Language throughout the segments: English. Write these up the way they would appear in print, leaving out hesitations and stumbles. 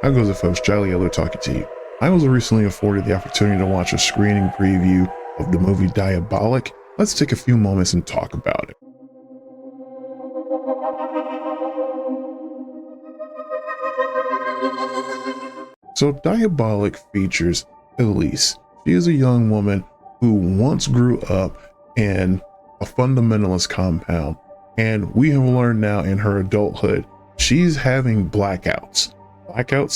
How goes it, folks? Jolly Yellow talking to you. I was recently afforded the opportunity to watch a screening preview of the movie Diabolic. Let's take a few moments and talk about it. So Diabolic features Elise. She is a young woman who once grew up in a fundamentalist compound, and we have learned now in her adulthood she's having blackouts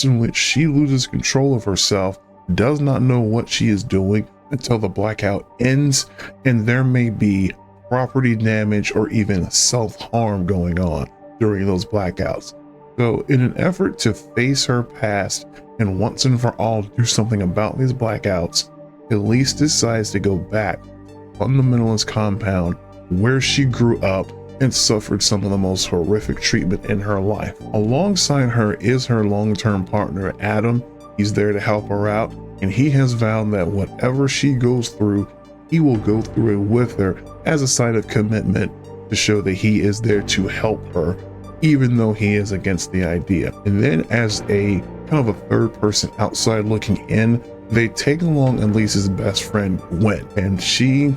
in which she loses control of herself, does not know what she is doing until the blackout ends, and there may be property damage or even self-harm going on during those blackouts. So in an effort to face her past and once and for all do something about these blackouts, Elise decides to go back to the fundamentalist compound where she grew up and suffered some of the most horrific treatment in her life. Alongside her is her long-term partner, Adam. He's there to help her out, and he has vowed that whatever she goes through, he will go through it with her as a sign of commitment to show that he is there to help her, even though he is against the idea. And then as a kind of a third person outside looking in, they take along Elise's best friend, Gwen, and she,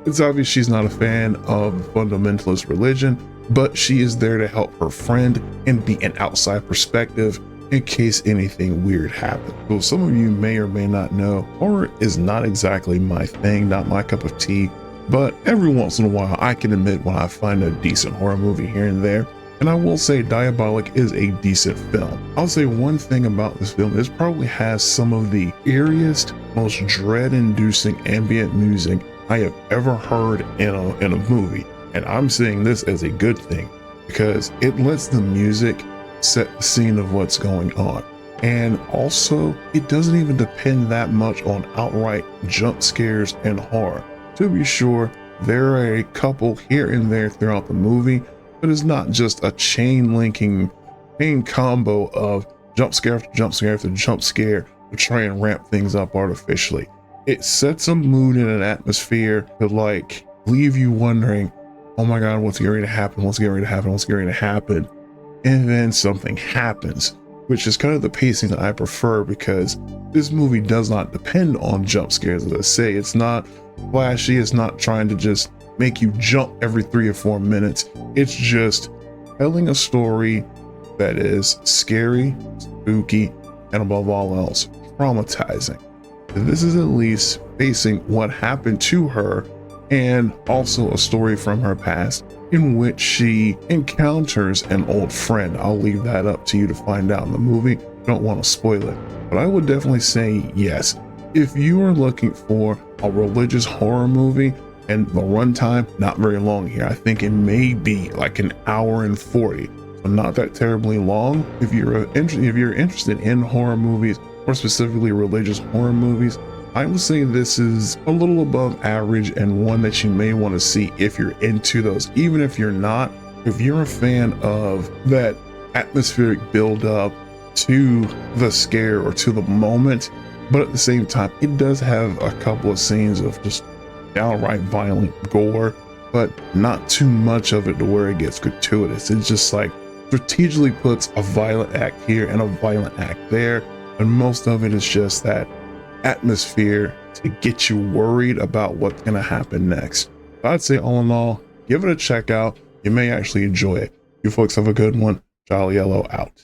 it's obvious she's not a fan of fundamentalist religion, but she is there to help her friend and be an outside perspective in case anything weird happens. So some of you may or may not know, horror is not exactly my thing, not my cup of tea, but every once in a while I can admit when I find a decent horror movie here and there. And I will say Diabolic is a decent film. I'll say one thing about this film, it probably has some of the eeriest, most dread-inducing ambient music I have ever heard in a movie. And I'm saying this as a good thing because it lets the music set the scene of what's going on. And also, it doesn't even depend that much on outright jump scares and horror. To be sure, there are a couple here and there throughout the movie, but it's not just a chain combo of jump scare after jump scare after jump scare to try and ramp things up artificially. It sets a mood and an atmosphere to leave you wondering, oh my God, what's getting ready to happen? What's getting ready to happen? What's getting ready to happen? And then something happens, which is kind of the pacing that I prefer because this movie does not depend on jump scares. As I say, it's not flashy. It's not trying to just make you jump every 3 or 4 minutes. It's just telling a story that is scary, spooky, and above all else, traumatizing. This is Elise facing what happened to her and also a story from her past in which she encounters an old friend. I'll leave that up to you to find out in the movie. Don't want to spoil it, but I would definitely say yes. If you are looking for a religious horror movie, and the runtime, not very long here. I think it may be like an hour and 40, so not that terribly long. If you're interested in horror movies, or specifically religious horror movies, I would say this is a little above average and one that you may want to see if you're into those. Even if you're not, if you're a fan of that atmospheric build up to the scare or to the moment, but at the same time, it does have a couple of scenes of just downright violent gore, but not too much of it to where it gets gratuitous. It's just strategically puts a violent act here and a violent act there, and most of it is just that atmosphere to get you worried about what's going to happen next. I'd say all in all, give it a check out. You may actually enjoy it. You folks have a good one. Jolly Yellow out.